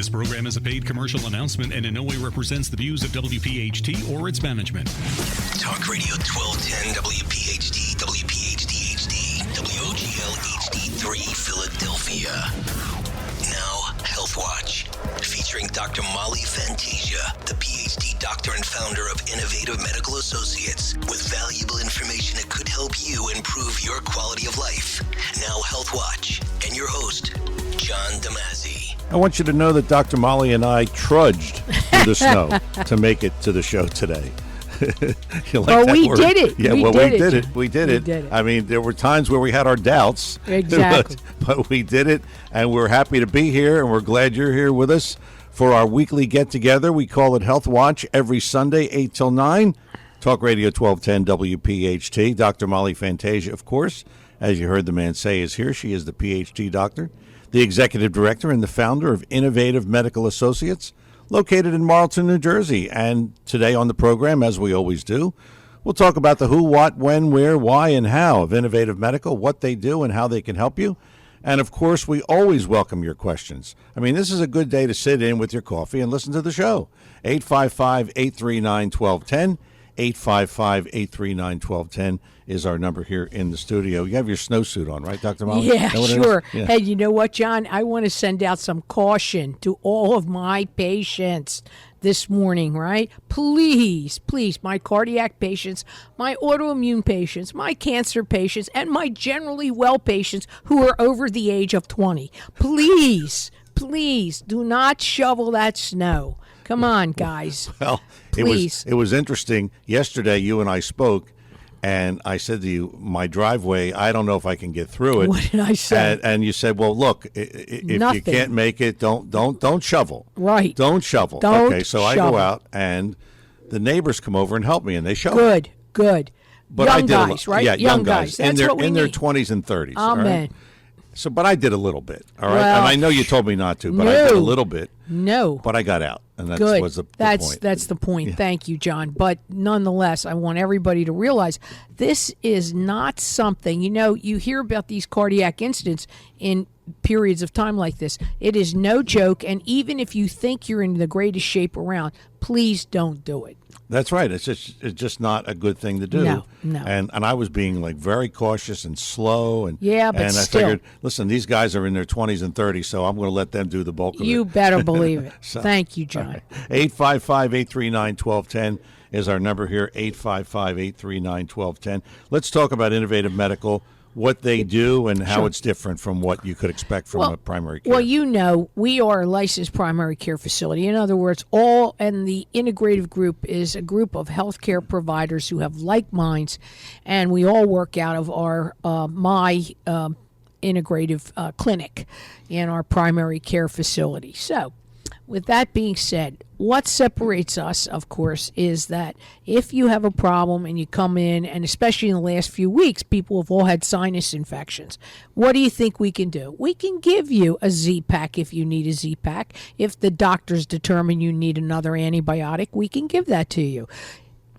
This program is a paid commercial announcement and in no way represents the views of WPH.D or its management. Talk Radio 1210 WPH.D, WPH.D-HD, WOGL HD3 Philadelphia. Now, Health Watch, featuring Dr. Molly Fantasia, the PhD doctor and founder of Innovative Medical Associates, with valuable information that could help you improve your quality of life. Now, Health Watch, and your host, John Damazzi. I want you to know that Dr. Molly and I trudged through the snow to make it to the show today. You like well, that we word? did it. Yeah, we did it. We did it. Did it. I mean, there were times where we had our doubts. Exactly. But we did it, and we're happy to be here, and we're glad you're here with us for our weekly get-together. We call it Health Watch every Sunday, 8 till 9. Talk Radio 1210 WPHT. Dr. Molly Fantasia, of course, as you heard the man say, is here. She is the PhD doctor, the executive director and the founder of Innovative Medical Associates, located in Marlton, New Jersey. And today on the program, as we always do, we'll talk about the who, what, when, where, why, and how of Innovative Medical, what they do and how they can help you. And, of course, we always welcome your questions. I mean, this is a good day to sit in with your coffee and listen to the show. 855-839-1210. 855-839-1210 is our number here in the studio. You have your snowsuit on, right, Dr. Molly? Yeah, sure. Yeah. Hey, you know what, John? I want to send out some caution to all of my patients this morning, right? Please, my cardiac patients, my autoimmune patients, my cancer patients, and my generally well patients who are over the age of 20. Please do not shovel that snow. Come on, guys. Well, please. It was interesting. Yesterday, you and I spoke, and I said to you, my driveway, I don't know if I can get through it. What did I say? And you said, well, look, if Nothing. you can't make it, don't shovel. Right. Don't shovel. Don't okay, so shovel. I go out, and the neighbors come over and help me, and they shovel. Good. But young I did guys, right? Yeah, young guys. That's what we in their need. 20s and 30s. Amen. All right? So, but I did a little bit, all right? Well, and I know you told me not to, but I did a little bit. No. But I got out, and that Good. was the That's point. That's the point. Yeah. Thank you, John. But nonetheless, I want everybody to realize this is not something, you hear about these cardiac incidents in periods of time like this. It is no joke, and even if you think you're in the greatest shape around, please don't do it. That's right. It's just not a good thing to do. No. And I was being like very cautious and slow. And yeah, but and I still. figured, listen, these guys are in their 20s and 30s, so I'm going to let them do the bulk of it. You better believe it. So, Thank you, John. 855-839-1210 is our number here. 855-839-1210. Let's talk about Innovative Medical, what they do, and how it's different from what you could expect from a primary care. Well, we are a licensed primary care facility. In other words, the integrative group is a group of healthcare providers who have like minds, and we all work out of our integrative clinic in our primary care facility. So, with that being said, what separates us, of course, is that if you have a problem and you come in, and especially in the last few weeks, people have all had sinus infections. What do you think we can do? We can give you a Z-Pack if you need a Z-Pack. If the doctors determine you need another antibiotic, we can give that to you.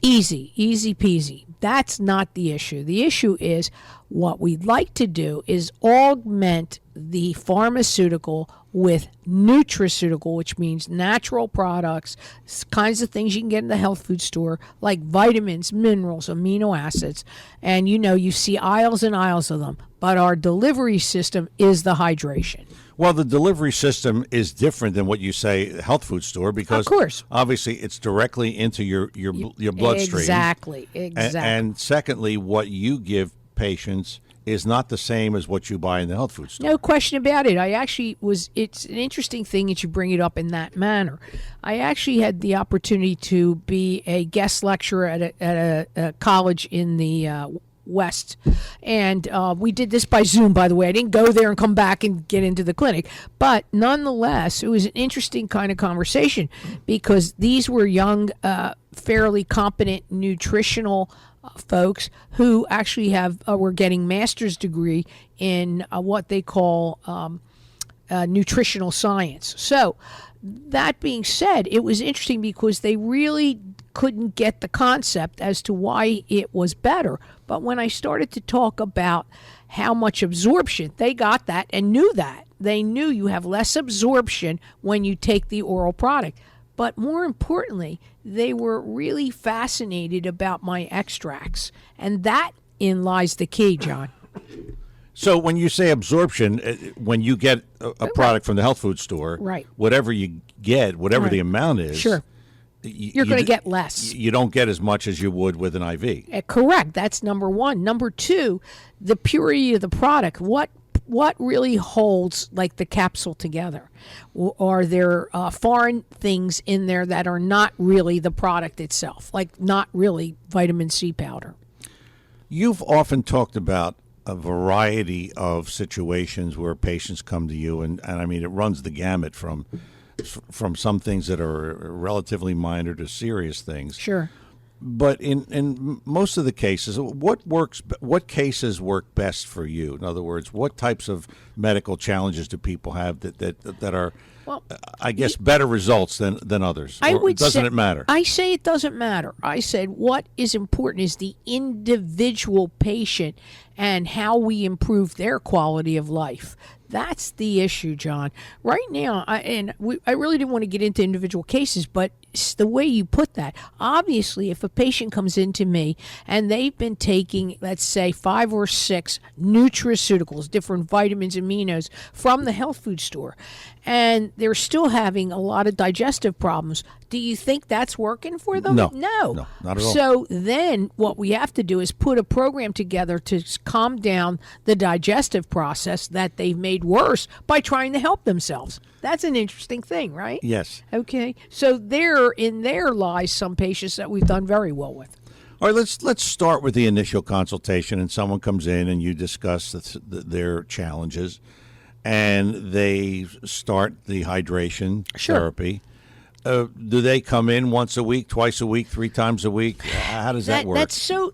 Easy peasy. That's not the issue. The issue is what we'd like to do is augment the pharmaceutical with nutraceutical, which means natural products, kinds of things you can get in the health food store, like vitamins, minerals, amino acids. And you see aisles and aisles of them. But our delivery system is the hydration. Well, the delivery system is different than what you say health food store because, of course, obviously it's directly into your bloodstream. Exactly. And secondly, what you give patients is not the same as what you buy in the health food store. No question about it. It's an interesting thing that you bring it up in that manner. I actually had the opportunity to be a guest lecturer at a college in the West. And we did this by Zoom, by the way. I didn't go there and come back and get into the clinic. But nonetheless, it was an interesting kind of conversation because these were young, fairly competent nutritional folks who actually were getting master's degree in what they call nutritional science. So that being said, it was interesting because they really couldn't get the concept as to why it was better. But when I started to talk about how much absorption, they got that and knew that they knew you have less absorption when you take the oral product. But more importantly, they were really fascinated about my extracts. And that in lies the key, John. So when you say absorption, when you get a product from the health food store, right, whatever you get, whatever the amount is, sure, you're going to get less. You don't get as much as you would with an IV. Correct. That's number one. Number two, the purity of the product. What really holds like the capsule together? Are there foreign things in there that are not really the product itself, like not really vitamin C powder? You've often talked about a variety of situations where patients come to you, and I mean, it runs the gamut from some things that are relatively minor to serious things. Sure. But in most of the cases, what cases work best for you? In other words, what types of medical challenges do people have that are, I guess, better results than others? Doesn't it matter? I say it doesn't matter. I said what is important is the individual patient and how we improve their quality of life. That's the issue, John. Right now, I really didn't want to get into individual cases, but it's the way you put that. Obviously, if a patient comes into me and they've been taking, let's say, 5 or 6 nutraceuticals, different vitamins, aminos from the health food store, and they're still having a lot of digestive problems, do you think that's working for them? No, not at all. So then what we have to do is put a program together to calm down the digestive process that they've made worse by trying to help themselves. That's an interesting thing, right? Yes. Okay. So in there lies some patients that we've done very well with. All right, let's start with the initial consultation, and someone comes in and you discuss their challenges, and they start the hydration therapy. Do they come in once a week, twice a week, 3 times a week? How does that work?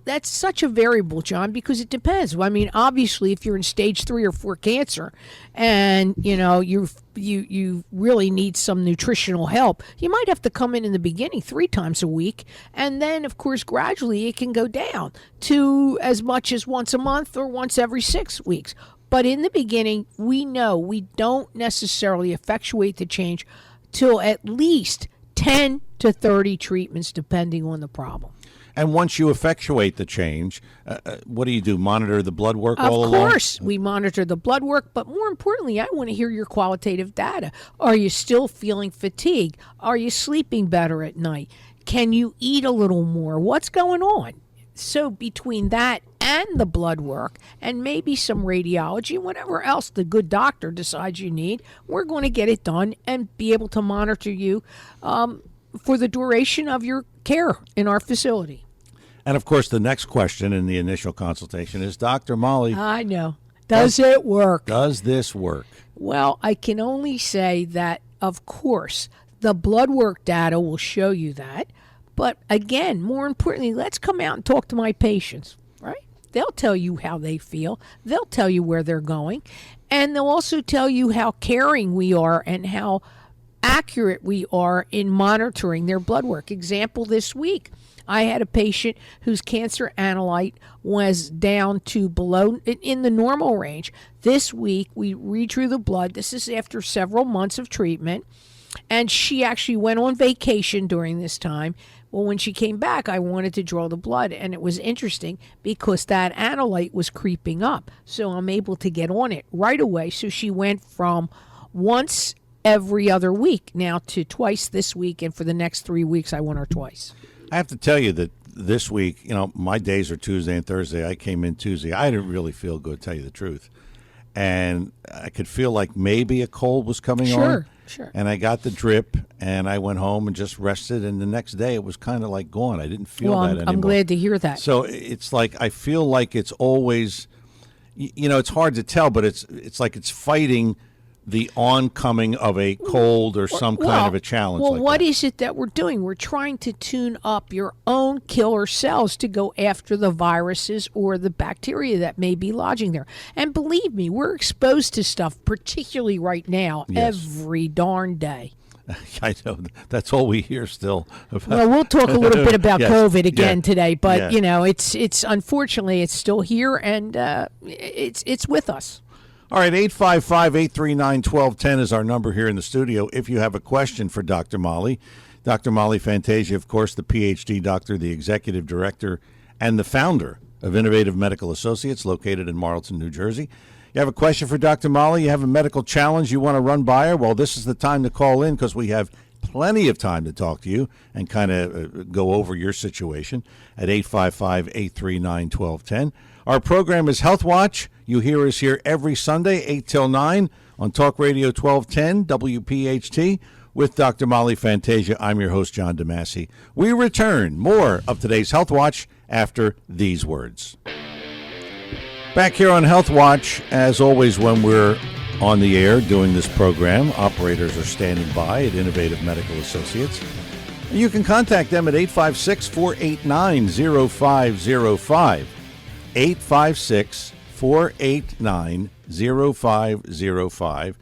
That's such a variable, John, because it depends. I mean, obviously, if you're in stage 3 or 4 cancer, and you really need some nutritional help, you might have to come in the beginning 3 times a week, and then, of course, gradually it can go down to as much as once a month or once every 6 weeks. But in the beginning, we know we don't necessarily effectuate the change till at least 10 to 30 treatments, depending on the problem. And once you effectuate the change, what do you do? Monitor the blood work all along? Of course, we monitor the blood work, but more importantly, I want to hear your qualitative data. Are you still feeling fatigue? Are you sleeping better at night? Can you eat a little more? What's going on? So between that and the blood work and maybe some radiology, whatever else the good doctor decides you need, we're going to get it done and be able to monitor you for the duration of your care in our facility. And, of course, the next question in the initial consultation is, Dr. Molly, I know. Does it work? Does this work? Well, I can only say that, of course, the blood work data will show you that. But again, more importantly, let's come out and talk to my patients, right? They'll tell you how they feel. They'll tell you where they're going. And they'll also tell you how caring we are and how accurate we are in monitoring their blood work. Example, this week, I had a patient whose cancer analyte was down to below in the normal range. This week, we redrew the blood. This is after several months of treatment. And she actually went on vacation during this time. Well, when she came back, I wanted to draw the blood, and it was interesting because that analyte was creeping up. So I'm able to get on it right away. So she went from once every other week now to twice this week, and for the next 3 weeks, I want her twice. I have to tell you that this week, my days are Tuesday and Thursday. I came in Tuesday. I didn't really feel good, to tell you the truth. And I could feel like maybe a cold was coming on. Sure. And I got the drip, and I went home and just rested. And the next day, it was kind of like gone. I didn't feel that anymore. I'm glad to hear that. So it's like I feel like it's always, it's hard to tell, but it's like it's fighting the oncoming of a cold or some kind of a challenge. Well, like what that. is it that we're doing? We're trying to tune up your own killer cells to go after the viruses or the bacteria that may be lodging there. And believe me, we're exposed to stuff, particularly right now, every darn day. I know. That's all we hear still about. Well, we'll talk a little bit about Yes. COVID again today, but Yeah. it's unfortunately it's still here and it's with us. All right, 855-839-1210 is our number here in the studio. If you have a question for Dr. Molly, Dr. Molly Fantasia, of course, the PhD doctor, the executive director, and the founder of Innovative Medical Associates, located in Marlton, New Jersey. You have a question for Dr. Molly, you have a medical challenge you want to run by her, well, this is the time to call in because we have plenty of time to talk to you and kind of go over your situation at 855-839-1210. Our program is Health Watch. You hear us here every Sunday, 8 till 9 on Talk Radio 1210 WPHT with Dr. Molly Fantasia. I'm your host, John DeMasi. We return more of today's Health Watch after these words. Back here on Health Watch, as always, when we're on the air doing this program, operators are standing by at Innovative Medical Associates. You can contact them at 856-489-0505. 856-489-0505.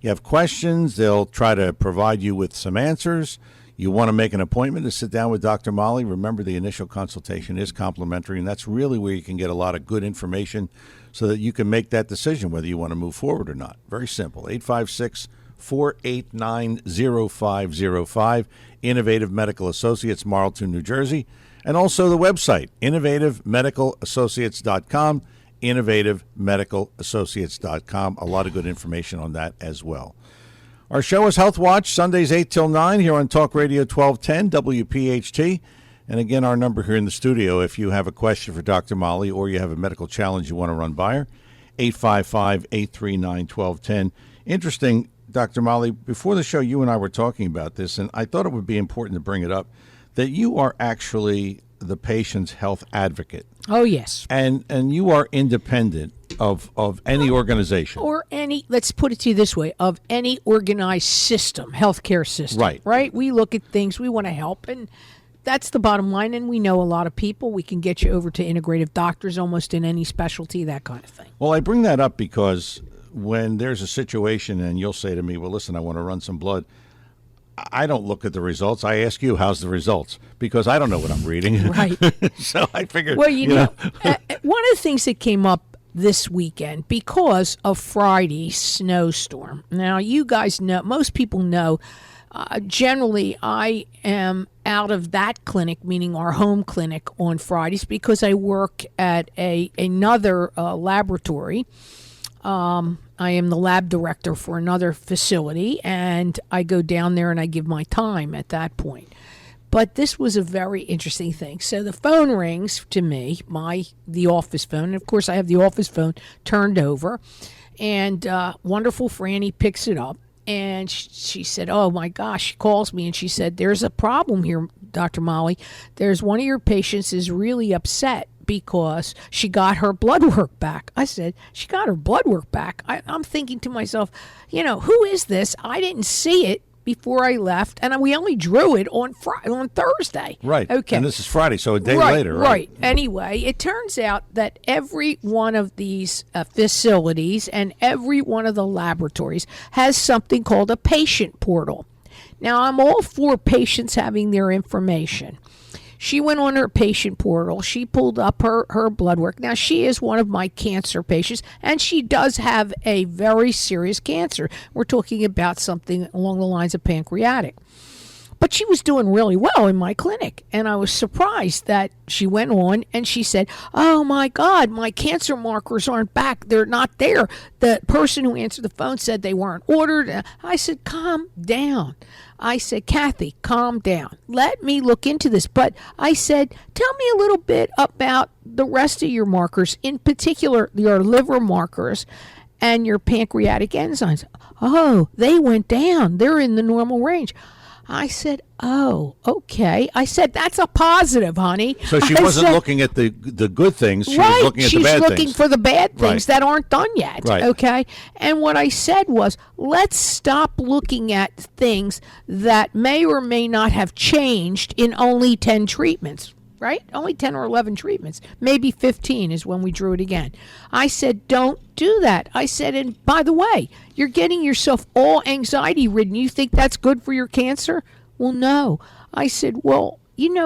You have questions, they'll try to provide you with some answers. You want to make an appointment to sit down with Dr. Molly. Remember, the initial consultation is complimentary, and that's really where you can get a lot of good information so that you can make that decision whether you want to move forward or not. Very simple. 856-489-0505. Innovative Medical Associates, Marlton, New Jersey. And also the website, innovativemedicalassociates.com, innovativemedicalassociates.com. A lot of good information on that as well. Our show is Health Watch, Sundays 8 till 9 here on Talk Radio 1210 WPHT. And again, our number here in the studio, if you have a question for Dr. Molly or you have a medical challenge you want to run by her, 855-839-1210. Interesting, Dr. Molly, before the show, you and I were talking about this, and I thought it would be important to bring it up, that you are actually the patient's health advocate. Oh, yes. And you are independent of any organization. Or any, let's put it to you this way, of any organized system, healthcare system. Right. Right? We look at things, we want to help, and that's the bottom line. And we know a lot of people. We can get you over to integrative doctors almost in any specialty, that kind of thing. Well, I bring that up because when there's a situation and you'll say to me, well, listen, I want to run some blood, I don't look at the results. I ask you, how's the results? Because I don't know what I'm reading. Right. So I figured, well, you know one of the things that came up this weekend because of Friday's snowstorm. Now, you guys know, most people know, generally I am out of that clinic, meaning our home clinic, on Fridays because I work at another laboratory. I am the lab director for another facility, and I go down there and I give my time at that point. But this was a very interesting thing. So the phone rings to me, the office phone. And of course, I have the office phone turned over, and wonderful Franny picks it up. And she said, oh, my gosh, she calls me and she said, there's a problem here, Dr. Molly. There's one of your patients is really upset because she got her blood work back. I said, she got her blood work back? I'm thinking to myself, who is this? I didn't see it before I left, and we only drew it on Thursday. Right. Okay. And this is Friday, so a day later, right? Right. Anyway, it turns out that every one of these facilities and every one of the laboratories has something called a patient portal. Now, I'm all for patients having their information. She went on her patient portal. She pulled up her blood work. Now, she is one of my cancer patients, and she does have a very serious cancer. We're talking about something along the lines of pancreatic. But she was doing really well in my clinic, and I was surprised that she went on and she said, oh, my God, my cancer markers aren't back. They're not there. The person who answered the phone said they weren't ordered. I said, calm down. I said, Kathy, calm down. Let me look into this. But I said, tell me a little bit about the rest of your markers, in particular your liver markers and your pancreatic enzymes. Oh, they went down. They're in the normal range. I said, oh, okay. I said, that's a positive, honey. So she wasn't looking at the good things. She was looking at the bad things. She's looking for the bad things that aren't done yet. Right. Okay. And what I said was, let's stop looking at things that may or may not have changed in only 10 treatments. Right? Only 10 or 11 treatments. Maybe 15 is when we drew it again. I said, don't do that. I said, and by the way, you're getting yourself all anxiety ridden. You think that's good for your cancer? Well, no. I said, well,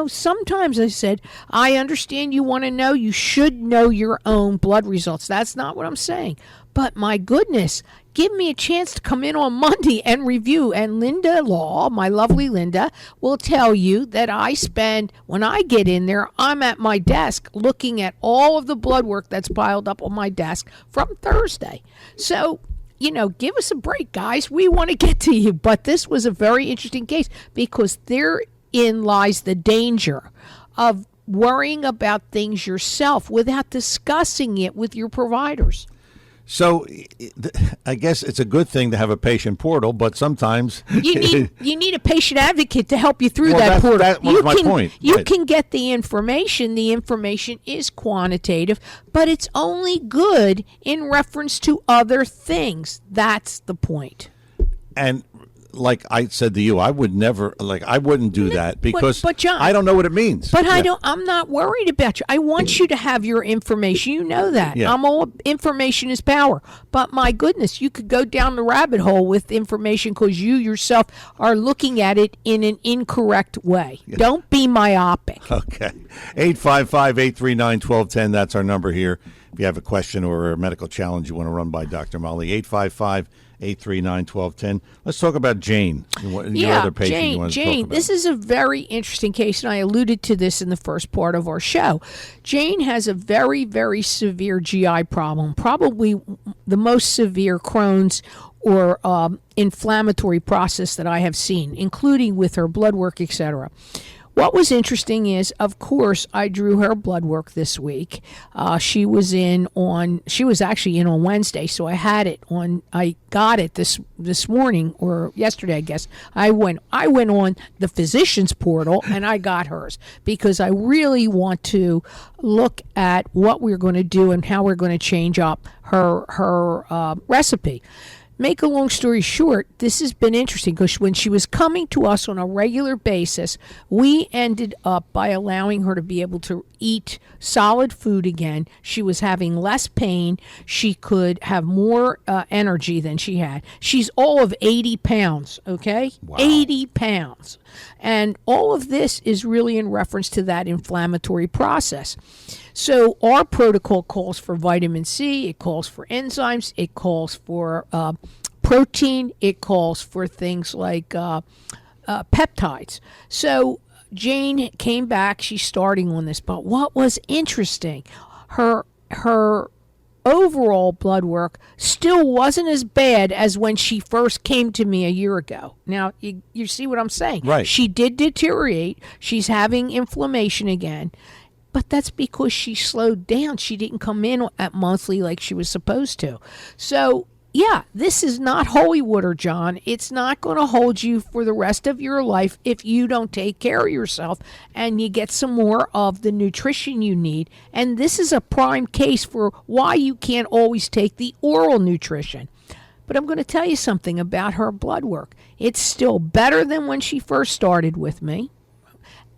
sometimes I said, I understand you want to know. You should know your own blood results. That's not what I'm saying. But my goodness, give me a chance to come in on Monday and review. And Linda Law, my lovely Linda, will tell you that when I get in there, I'm at my desk looking at all of the blood work that's piled up on my desk from Thursday. So, give us a break, guys. We want to get to you. But this was a very interesting case because therein lies the danger of worrying about things yourself without discussing it with your providers. So I guess it's a good thing to have a patient portal, but sometimes you need a patient advocate to help you through that portal. That was my point. You can get the information. The information is quantitative, but it's only good in reference to other things. That's the point. And like I said to you, I wouldn't do that because but John, I don't know what it means. But I'm not worried about you. I want you to have your information. You know that. Yeah. Information is power. But my goodness, you could go down the rabbit hole with information because you yourself are looking at it in an incorrect way. Yeah. Don't be myopic. Okay. 855-839-1210. That's our number here. If you have a question or a medical challenge you want to run by Dr. Molly, 855-839-1210. Let's talk about Jane. Your other patient you want to talk about. This is a very interesting case, and I alluded to this in the first part of our show. Jane has a very, very severe GI problem, probably the most severe Crohn's or inflammatory process that I have seen, including with her blood work, etc. What was interesting is, of course, I drew her blood work this week. She was actually in on Wednesday, so I got it this morning or yesterday, I guess. I went on the physician's portal and I got hers because I really want to look at what we're going to do and how we're going to change up her recipe. Make a long story short, this has been interesting because when she was coming to us on a regular basis, we ended up by allowing her to be able to eat solid food again. She was having less pain. She could have more energy than she had. She's all of 80 pounds, okay? Wow. 80 pounds. And all of this is really in reference to that inflammatory process. So our protocol calls for vitamin C, it calls for enzymes, it calls for protein, it calls for things like peptides. So Jane came back, she's starting on this, but what was interesting, her overall blood work still wasn't as bad as when she first came to me a year ago. Now, you see what I'm saying? Right. She did deteriorate. She's having inflammation again. But that's because she slowed down. She didn't come in at monthly like she was supposed to. So, yeah, this is not holy water, John. It's not going to hold you for the rest of your life if you don't take care of yourself and you get some more of the nutrition you need. And this is a prime case for why you can't always take the oral nutrition. But I'm going to tell you something about her blood work. It's still better than when she first started with me.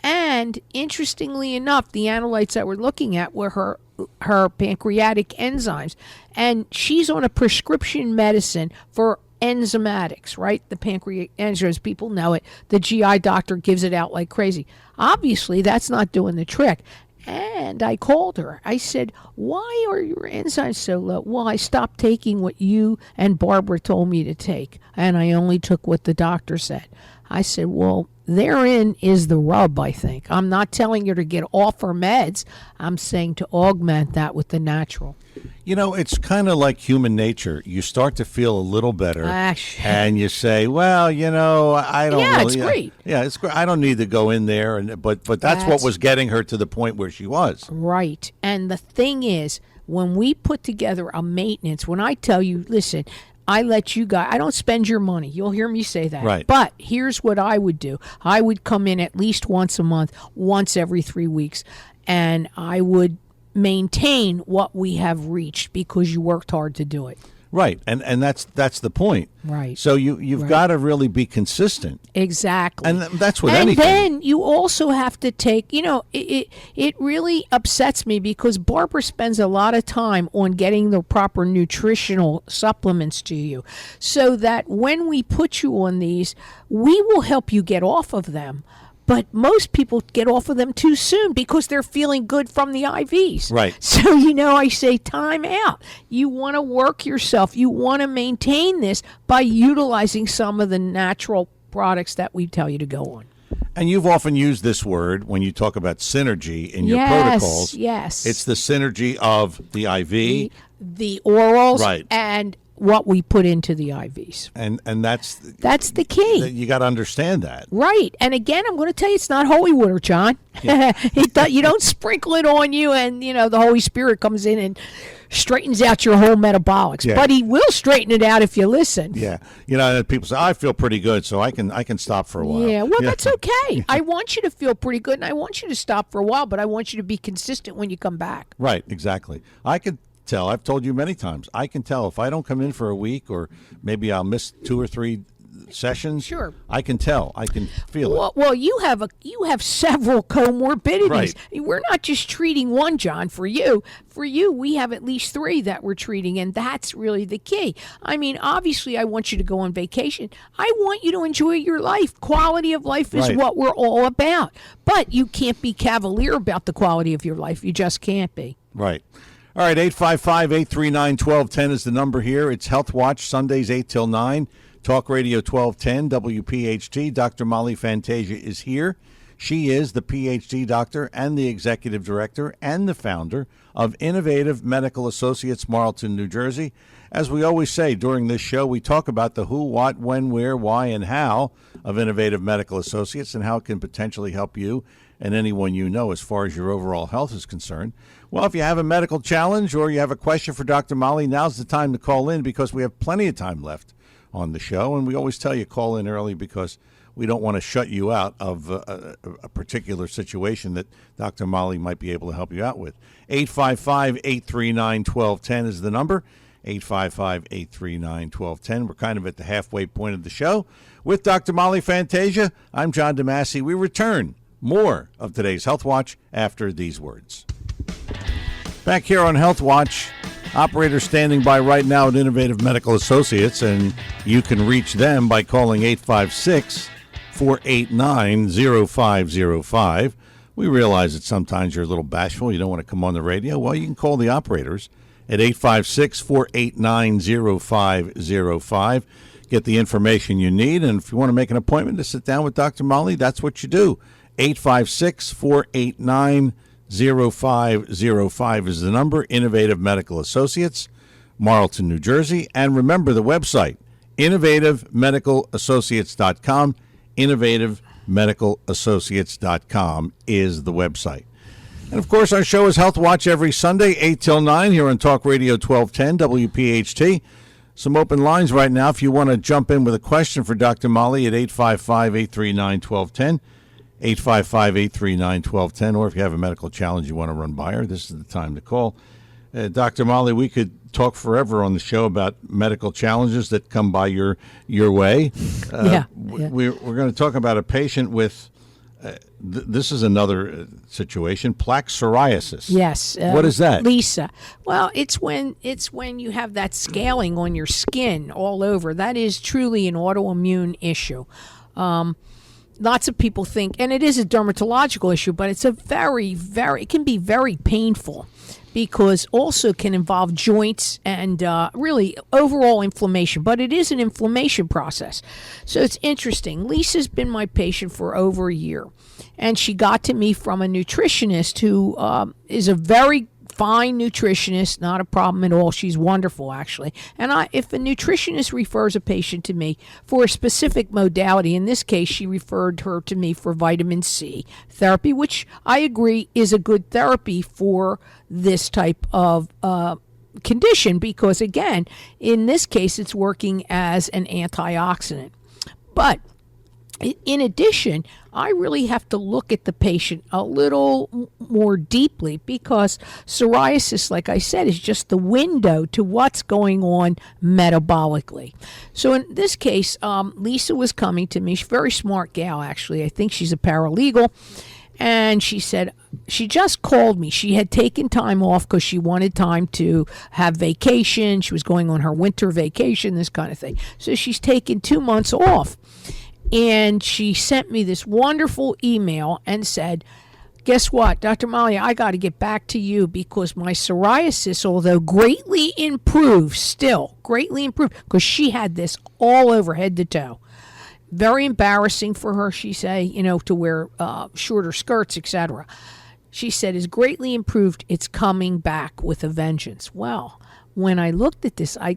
And interestingly enough, the analytes that we're looking at were her pancreatic enzymes. And she's on a prescription medicine for enzymatics, right? The pancreatic enzymes, people know it. The GI doctor gives it out like crazy. Obviously, that's not doing the trick. And I called her. I said, why are your enzymes so low? Well, I stopped taking what you and Barbara told me to take, and I only took what the doctor said. I said, well, therein is the rub, I think. I'm not telling her to get off her meds. I'm saying to augment that with the natural. You know, it's kind of like human nature. You start to feel a little better, and you say, well, I don't really. Yeah, it's great. Yeah, it's great. I don't need to go in there. But that's what was getting her to the point where she was. Right. And the thing is, when we put together a maintenance, when I tell you, listen, I let you guys, I don't spend your money. You'll hear me say that. Right. But here's what I would do. I would come in at least once a month, once every 3 weeks, and I would maintain what we have reached because you worked hard to do it. Right. And that's the point. Right. So you've got to really be consistent. Exactly. And that's with and anything. And then you also have to take, it really upsets me because Barbara spends a lot of time on getting the proper nutritional supplements to you so that when we put you on these, we will help you get off of them. but most people get off of them too soon because they're feeling good from the IVs. Right. So, I say time out. You want to work yourself. You want to maintain this by utilizing some of the natural products that we tell you to go on. And you've often used this word when you talk about synergy in your protocols. Yes. It's the synergy of the IV. The orals, right, and what we put into the IVs. And that's the key. You got to understand that. Right. And again, I'm going to tell you, it's not holy water, John. Yeah. You don't sprinkle it on you and, the Holy Spirit comes in and straightens out your whole metabolics. Yeah. But he will straighten it out if you listen. Yeah. People say, I feel pretty good, so I can stop for a while. Yeah, well, that's okay. I want you to feel pretty good, and I want you to stop for a while, but I want you to be consistent when you come back. Right, exactly. I can tell. I've told you many times. I can tell if I don't come in for a week, or maybe I'll miss 2 or 3 sessions. Sure. I can tell. I can feel it. Well, you have several comorbidities. Right. We're not just treating one, John. For you, we have at least 3 that we're treating, and that's really the key. I mean, obviously, I want you to go on vacation. I want you to enjoy your life. Quality of life is Right. what we're all about. But you can't be cavalier about the quality of your life. You just can't be. Right. All right, 855-839-1210 is the number here. It's Health Watch, Sundays 8 till 9. Talk Radio 1210, WPHT. Dr. Molly Fantasia is here. She is the PhD doctor and the executive director and the founder of Innovative Medical Associates, Marlton, New Jersey. As we always say during this show, we talk about the who, what, when, where, why, and how of Innovative Medical Associates and how it can potentially help you and anyone you know as far as your overall health is concerned. Well, if you have a medical challenge or you have a question for Dr. Molly, now's the time to call in because we have plenty of time left on the show. And we always tell you call in early because we don't want to shut you out of a particular situation that Dr. Molly might be able to help you out with. 855-839-1210 is the number. 855-839-1210. We're kind of at the halfway point of the show. With Dr. Molly Fantasia, I'm John DeMasi. We return more of today's Health Watch after these words. Back here on Health Watch, operators standing by right now at Innovative Medical Associates, and you can reach them by calling 856-489-0505. We realize that sometimes you're a little bashful. You don't want to come on the radio. Well, you can call the operators at 856-489-0505. Get the information you need, and if you want to make an appointment to sit down with Dr. Molly, that's what you do. 856-489-0505 is the number. Innovative Medical Associates, Marlton, New Jersey. And remember the website, innovativemedicalassociates.com. Innovativemedicalassociates.com is the website. And, of course, our show is Health Watch every Sunday, 8 till 9 here on Talk Radio 1210, WPHT. Some open lines right now if you want to jump in with a question for Dr. Molly at 855-839-1210. 855-839-1210, or if you have a medical challenge you want to run by her, this is the time to call. Dr. Molly, we could talk forever on the show about medical challenges that come by your way. We're going to talk about a patient with, this is another situation, plaque psoriasis. Yes. What is that? Lisa. Well, it's when you have that scaling on your skin all over. That is truly an autoimmune issue. Lots of people think, and it is a dermatological issue, but it's a it can be very painful because also can involve joints and really overall inflammation, but it is an inflammation process. So it's interesting. Lisa's been my patient for over a year, and she got to me from a nutritionist who is a very fine nutritionist, not a problem at all. She's wonderful, actually. And if a nutritionist refers a patient to me for a specific modality, in this case, she referred her to me for vitamin C therapy, which I agree is a good therapy for this type of condition because, again, in this case, it's working as an antioxidant. But in addition, I really have to look at the patient a little more deeply because psoriasis, like I said, is just the window to what's going on metabolically. So in this case, Lisa was coming to me. She's a very smart gal, actually. I think she's a paralegal. And she said, she just called me. She had taken time off because she wanted time to have vacation. She was going on her winter vacation, this kind of thing. So she's taken 2 months off. And she sent me this wonderful email and said, guess what, Dr. Molly, I got to get back to you because my psoriasis, although greatly improved, still greatly improved, because she had this all over head to toe. Very embarrassing for her, she say, to wear shorter skirts, etc. She said, is greatly improved. It's coming back with a vengeance. Well, when I looked at this, I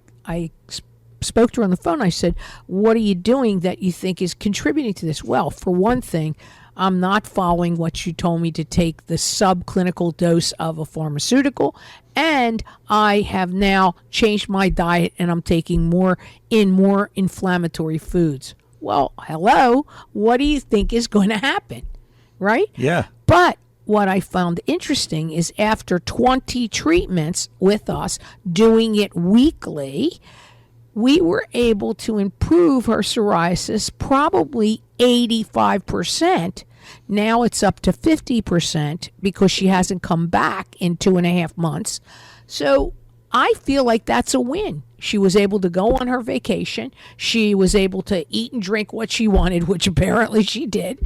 spoke to her on the phone. I said, what are you doing that you think is contributing to this? Well, for one thing, I'm not following what you told me to take the subclinical dose of a pharmaceutical, and I have now changed my diet and I'm taking more inflammatory foods. Well, hello, what do you think is going to happen, right? Yeah. But what I found interesting is after 20 treatments with us, doing it weekly, we were able to improve her psoriasis probably 85%. Now it's up to 50% because she hasn't come back in 2.5 months. So I feel like that's a win. She was able to go on her vacation. She was able to eat and drink what she wanted, which apparently she did.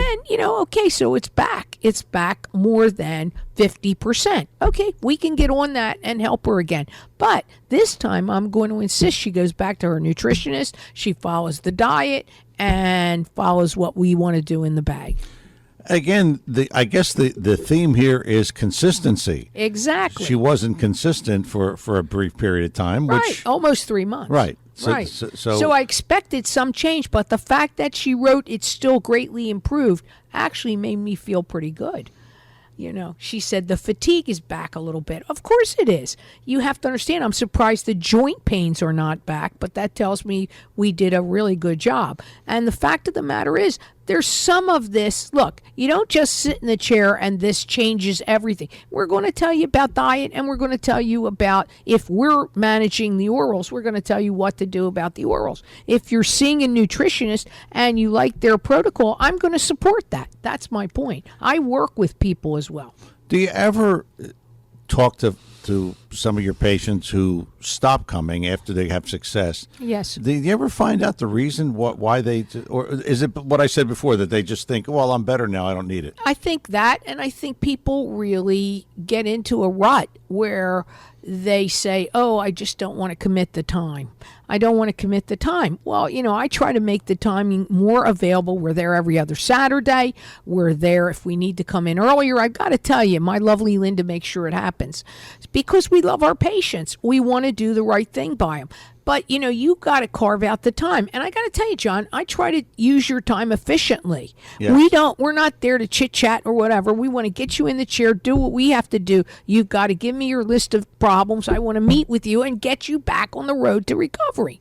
And, okay, so it's back. It's back more than 50%. Okay, we can get on that and help her again. But this time I'm going to insist she goes back to her nutritionist. She follows the diet and follows what we want to do in the bag. Again, I guess the theme here is consistency. Exactly. She wasn't consistent for a brief period of time. Right, almost 3 months. Right. Right. So I expected some change, but the fact that she wrote it's still greatly improved actually made me feel pretty good. She said the fatigue is back a little bit. Of course it is. You have to understand, I'm surprised the joint pains are not back, but that tells me we did a really good job. And the fact of the matter is, there's some of this. Look, you don't just sit in the chair and this changes everything. We're going to tell you about diet, and we're going to tell you about, if we're managing the orals, we're going to tell you what to do about the orals. If you're seeing a nutritionist and you like their protocol, I'm going to support that. That's my point. I work with people as well. Do you ever talk to some of your patients who stop coming after they have success? Yes. Do you ever find out the reason why they, or is it what I said before, that they just think, well, I'm better now, I don't need it? I think that, and I think people really get into a rut where they say, oh, I just don't want to commit the time. I don't want to commit the time. Well, I try to make the timing more available. We're there every other Saturday. We're there if we need to come in earlier. I've got to tell you, my lovely Linda makes sure it happens. It's because we love our patients. We want to do the right thing by them. But, you got to carve out the time. And I got to tell you, John, I try to use your time efficiently. Yes. We're not there to chit-chat or whatever. We want to get you in the chair, do what we have to do. You've got to give me your list of problems. I want to meet with you and get you back on the road to recovery.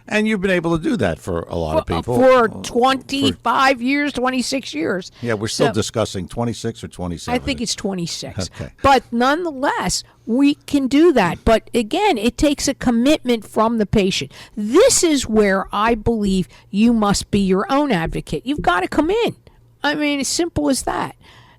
And you've been able to do that for a lot of people. For 25 years, 26 years. Yeah, we're still discussing 26 or 27. I think it's 26. Okay. But nonetheless, we can do that. But again, it takes a commitment from the patient. This is where I believe you must be your own advocate. You've got to come in. I mean, as simple as that.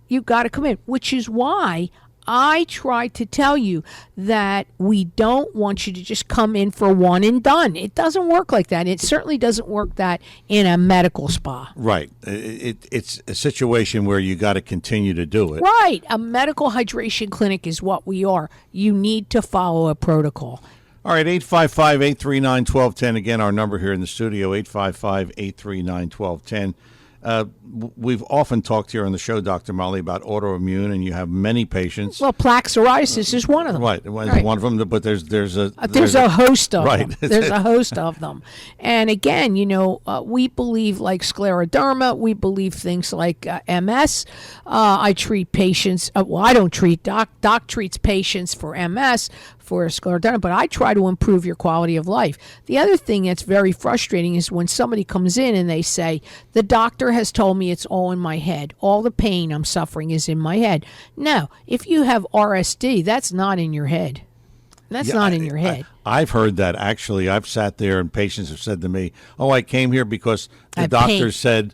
You've got to come in, which is why I try to tell you that we don't want you to just come in for one and done. It doesn't work like that. It certainly doesn't work that in a medical spa. Right. It's a situation where you got to continue to do it. Right. A medical hydration clinic is what we are. You need to follow a protocol. All right, 855-839-1210. Again, our number here in the studio, 855-839-1210. We've often talked here on the show, Dr. Molly, about autoimmune, and you have many patients. Well, plaque psoriasis is one of them. Right, one of them, but there's a host of right. them. There's a host of them. And again, we believe like scleroderma, we believe things like MS. I treat patients, I don't treat, doc treats patients for MS, for scleroderma, but I try to improve your quality of life. The other thing that's very frustrating is when somebody comes in and they say, the doctor has told me it's all in my head. All the pain I'm suffering is in my head. No, if you have RSD, that's not in your head. That's not in your head. I've heard that, actually. I've sat there and patients have said to me, oh, I came here because the doctor said,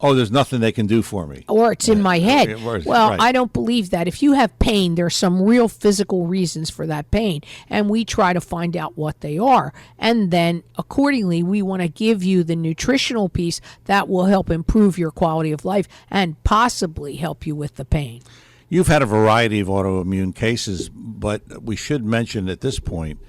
Oh, there's nothing they can do for me. Or it's in my head. Well, right. I don't believe that. If you have pain, there's some real physical reasons for that pain, and we try to find out what they are. And then, accordingly, we want to give you the nutritional piece that will help improve your quality of life and possibly help you with the pain. You've had a variety of autoimmune cases, but we should mention at this point,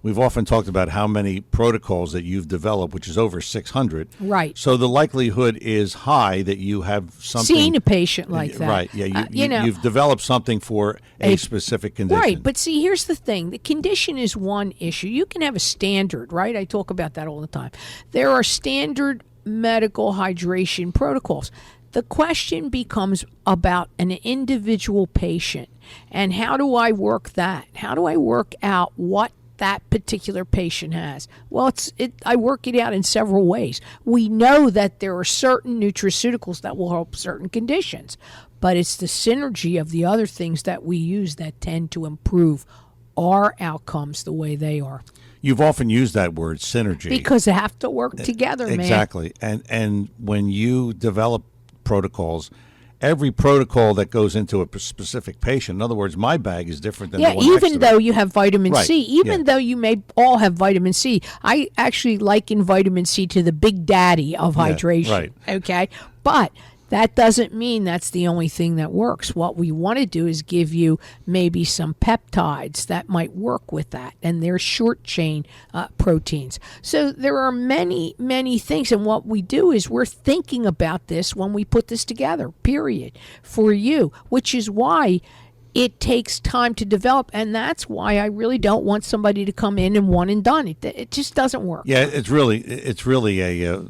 we've often talked about how many protocols that you've developed, which is over 600. Right. So the likelihood is high that you have something. Seen a patient like that. Right. Yeah. You've developed something for a specific condition. Right. But see, here's the thing. The condition is one issue. You can have a standard, right? I talk about that all the time. There are standard medical hydration protocols. The question becomes about an individual patient, and how do I work that? How do I work out what that particular patient has? Well, I work it out in several ways. We know that there are certain nutraceuticals that will help certain conditions, but it's the synergy of the other things that we use that tend to improve our outcomes the way they are. You've often used that word, synergy. Because they have to work together, man. Exactly. And when you develop protocols, every protocol that goes into a specific patient, in other words, my bag is different than the one next to even though me. you have vitamin Right, C, even though you may all have vitamin C, I actually liken vitamin C to the big daddy of hydration. Right. Okay? But that doesn't mean that's the only thing that works. What we want to do is give you maybe some peptides that might work with that, and they're short chain proteins. So there are many, many things, and what we do is we're thinking about this when we put this together, period, for you, which is why it takes time to develop, and that's why I really don't want somebody to come in and one and done. It just doesn't work. Yeah, it's really a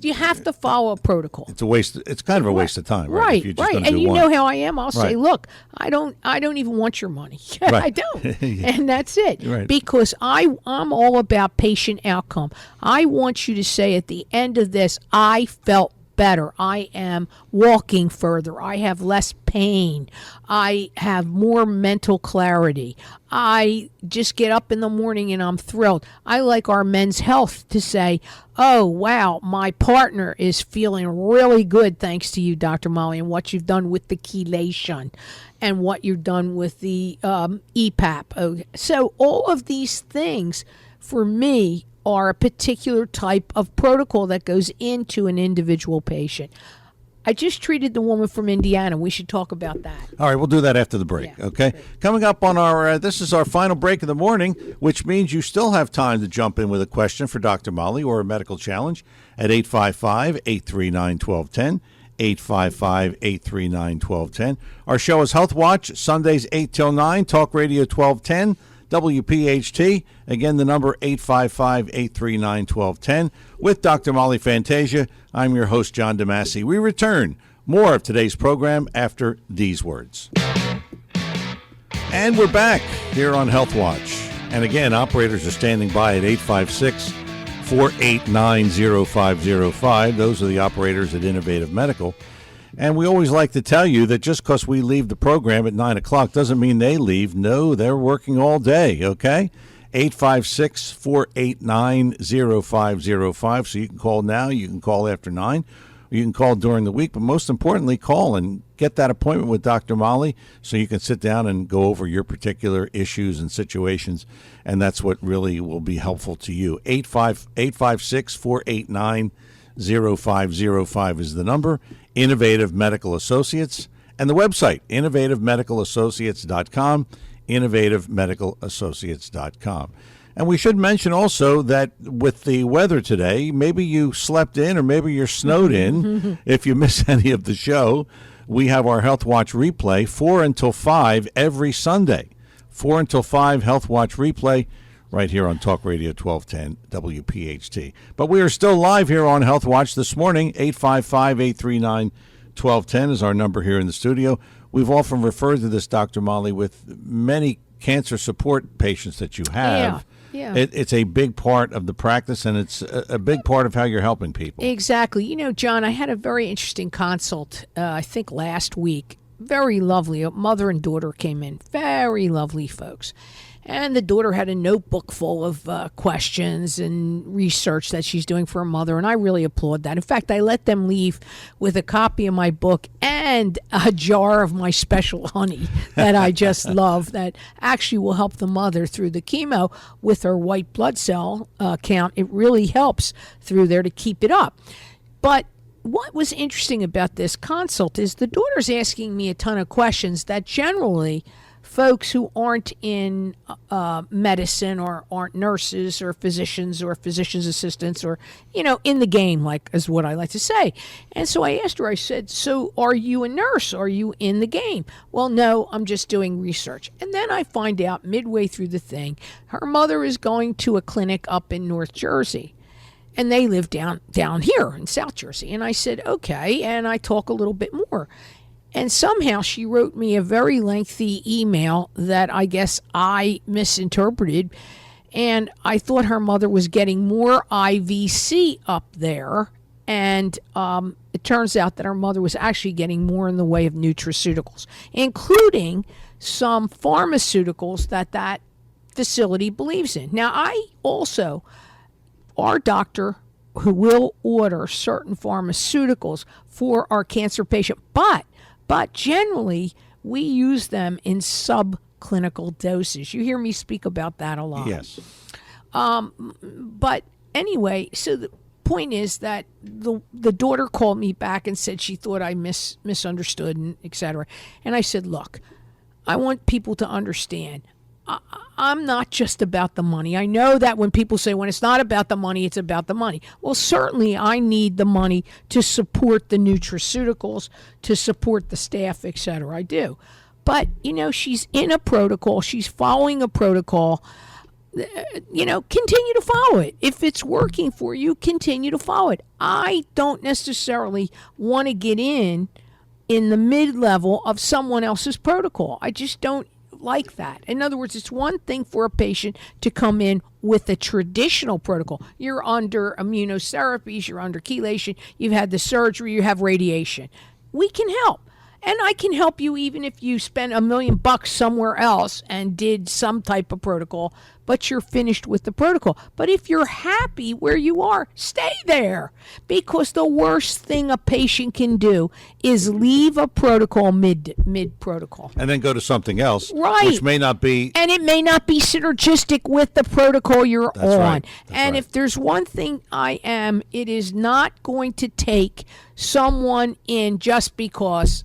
You have to follow a protocol. it's a waste. It's kind of a waste of time, right? If you're just gonna And do you one. know how I am. I'll say, Right. look, I don't even want your money. Right. I don't, and that's it. Right. Because I'm all about patient outcome. I want you to say at the end of this, I felt better. I am walking further. I have less pain. I have more mental clarity. I just get up in the morning and I'm thrilled. I like our Men's Health to say, oh, wow, my partner is feeling really good thanks to you, Dr. Molly, and what you've done with the chelation and what you've done with the EPAP. Okay. So all of these things, for me, are a particular type of protocol that goes into an individual patient. I just treated the woman from Indiana. We should talk about that. All right, we'll do that after the break, Yeah, okay? great. Coming up on our, this is our final break of the morning, which means you still have time to jump in with a question for Dr. Molly or a medical challenge at 855-839-1210, 855-839-1210. Our show is Health Watch, Sundays 8 till 9, Talk Radio 1210, WPHT. Again, the number 855-839-1210. With Dr. Molly Fantasia, I'm your host, John DeMasi. We return. More of today's program after these words. And we're back here on Health Watch. And again, operators are standing by at 856-489-0505. Those are the operators at Innovative Medical. And we always like to tell you that just because we leave the program at 9 o'clock doesn't mean they leave. No, they're working all day, okay? 856-489-0505. So you can call now, you can call after 9, or you can call during the week. But most importantly, call and get that appointment with Dr. Molly so you can sit down and go over your particular issues and situations. And that's what really will be helpful to you. 856-489-0505 is the number. Innovative Medical Associates, and the website, innovativemedicalassociates.com, innovativemedicalassociates.com. And we should mention also that with the weather today, maybe you slept in or maybe you're snowed in. If you miss any of the show, we have our Health Watch replay 4 until 5 every Sunday. 4 until 5 Health Watch replay right here on Talk Radio 1210 WPHT. But we are still live here on Health Watch this morning. 855-839-1210 is our number here in the studio. We've often referred to this, Dr. Molly, with many cancer support patients that you have. Yeah. It's a big part of the practice, and it's a big part of how you're helping people. Exactly. You know, John, I had a very interesting consult, I think last week. Very lovely. A mother and daughter came in. Very lovely folks. And the daughter had a notebook full of questions and research that she's doing for her mother, and I really applaud that. In fact, I let them leave with a copy of my book and a jar of my special honey that I just love, that actually will help the mother through the chemo with her white blood cell count. It really helps through there to keep it up. But what was interesting about this consult is the daughter's asking me a ton of questions that generally folks who aren't in medicine or aren't nurses or physicians assistants or, in the game, like is what I like to say. And so I asked her, I said, so are you a nurse? Are you in the game? Well, no, I'm just doing research. And then I find out midway through the thing, her mother is going to a clinic up in North Jersey. And they live down here in South Jersey. And I said, okay. And I talk a little bit more. And somehow she wrote me a very lengthy email that I guess I misinterpreted. And I thought her mother was getting more IVC up there. And it turns out that her mother was actually getting more in the way of nutraceuticals, including some pharmaceuticals that facility believes in. Now, our doctor who will order certain pharmaceuticals for our cancer patient, but generally we use them in subclinical doses. You hear me speak about that a lot. Yes. But anyway, so the point is that the daughter called me back and said she thought I misunderstood and et cetera. And I said, look, I want people to understand, I'm not just about the money. I know that when people say when it's not about the money, it's about the money. Well, certainly I need the money to support the nutraceuticals, to support the staff, et cetera. I do. But, she's in a protocol. She's following a protocol. Continue to follow it. If it's working for you, continue to follow it. I don't necessarily want to get in the mid-level of someone else's protocol. I just don't like that. In other words, it's one thing for a patient to come in with a traditional protocol. You're under immunotherapies, you're under chelation, you've had the surgery, you have radiation. We can help. And I can help you even if you spend $1 million somewhere else and did some type of protocol, but you're finished with the protocol. But if you're happy where you are, stay there. Because the worst thing a patient can do is leave a protocol mid-protocol. And then go to something else. Right. Which may not be. And it may not be synergistic with the protocol you're That's on. Right. And if there's one thing it is not going to take someone in just because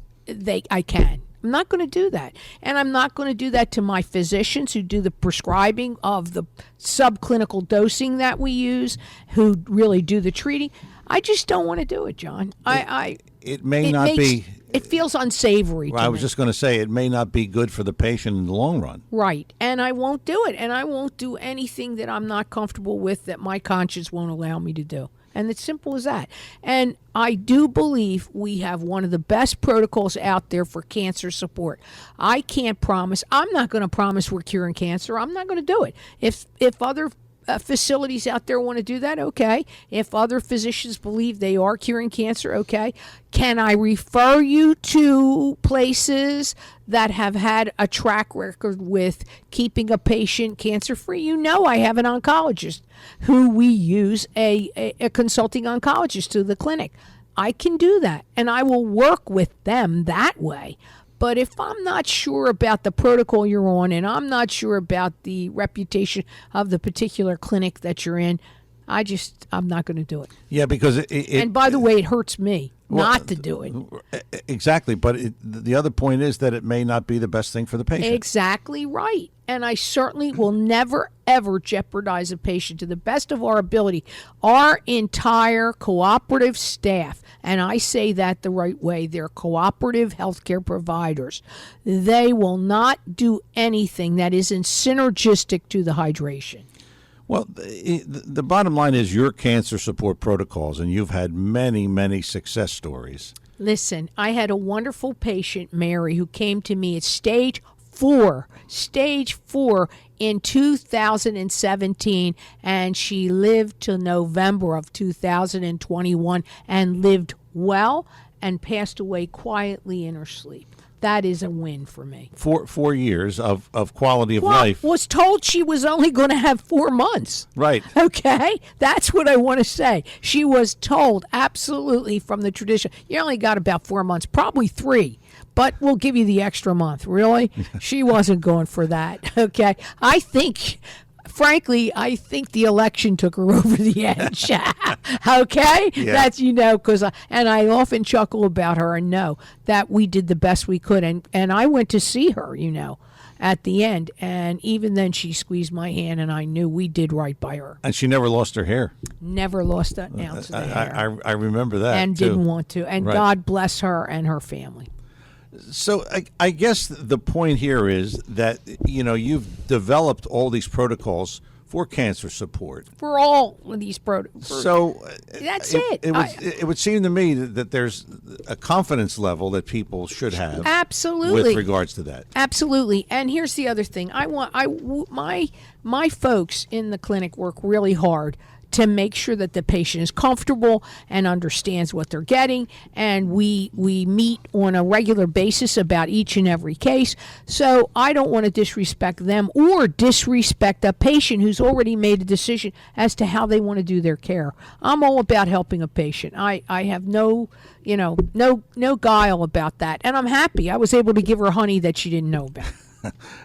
I can. I'm not going to do that. And I'm not going to do that to my physicians who do the prescribing of the subclinical dosing that we use, who really do the treating. I just don't want to do it, John. It may not be. It feels unsavory to me. I was just going to say, it may not be good for the patient in the long run. Right. And I won't do it. And I won't do anything that I'm not comfortable with that my conscience won't allow me to do. And it's simple as that. And I do believe we have one of the best protocols out there for cancer support. I can't promise. I'm not going to promise we're curing cancer. I'm not going to do it. If other facilities out there want to do that, okay. If other physicians believe they are curing cancer, okay. Can I refer you to places that have had a track record with keeping a patient cancer-free? I have an oncologist who we use, a consulting oncologist to the clinic. I can do that, and I will work with them that way. But if I'm not sure about the protocol you're on and I'm not sure about the reputation of the particular clinic that you're in, I'm not going to do it. Yeah, because and by the way, it hurts me not to do it. Exactly. But the other point is that it may not be the best thing for the patient. Exactly right. And I certainly will never, ever jeopardize a patient to the best of our ability. Our entire cooperative staff, and I say that the right way, they're cooperative healthcare providers. They will not do anything that isn't synergistic to the hydration. Well, the bottom line is your cancer support protocols, and you've had many, many success stories. Listen, I had a wonderful patient, Mary, who came to me at stage 4 in 2017, and she lived till November of 2021 and lived well and passed away quietly in her sleep. that is a win for me. 4 years of quality of life. Was told she was only going to have 4 months. Right. Okay? That's what I want to say. She was told absolutely from the tradition, you only got about 4 months, probably 3. But we'll give you the extra month. Really? She wasn't going for that. Okay? Frankly, I think the election took her over the edge. Okay? Yeah. That's, and I often chuckle about her and know that we did the best we could. And I went to see her, at the end. And even then, she squeezed my hand, and I knew we did right by her. And she never lost her hair. Never lost an ounce of hair. I remember that, and too. didn't want to. And Right. God bless her and her family. So I guess the point here is that, you've developed all these protocols for cancer support. For all of these protocols. So That's it. It would seem to me that there's a confidence level that people should have. Absolutely. With regards to that. Absolutely. And here's the other thing. My folks in the clinic work really hard to make sure that the patient is comfortable and understands what they're getting. And we meet on a regular basis about each and every case. So I don't want to disrespect them or disrespect a patient who's already made a decision as to how they want to do their care. I'm all about helping a patient. I have no guile about that. And I'm happy I was able to give her honey that she didn't know about.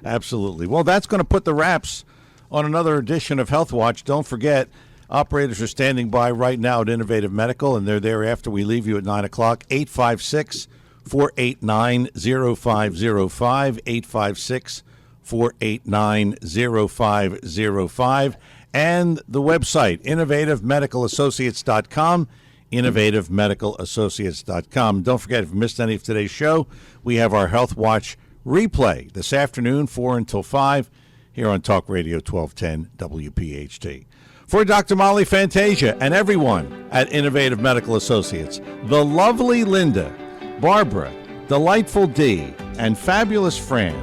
Absolutely. Well, that's going to put the wraps on another edition of Health Watch. Don't forget, operators are standing by right now at Innovative Medical, and they're there after we leave you at 9 o'clock. 856-489-0505, 856-489-0505, and the website, innovativemedicalassociates.com, innovativemedicalassociates.com. Don't forget, if you missed any of today's show, we have our Health Watch replay this afternoon, 4 until 5, here on Talk Radio 1210 WPHT. For Dr. Molly Fantasia and everyone at Innovative Medical Associates, the lovely Linda, Barbara, delightful Dee, and fabulous Fran,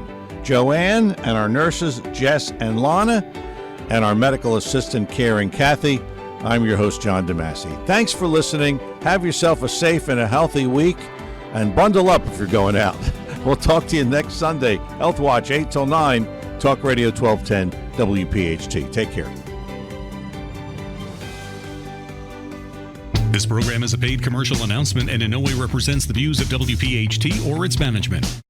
Joanne, and our nurses Jess and Lana, and our medical assistant Karen Kathy, I'm your host, John DeMasi. Thanks for listening. Have yourself a safe and a healthy week, and bundle up if you're going out. We'll talk to you next Sunday. Health Watch, 8 till 9, Talk Radio 1210 WPHT. Take care. This program is a paid commercial announcement and in no way represents the views of WPHT or its management.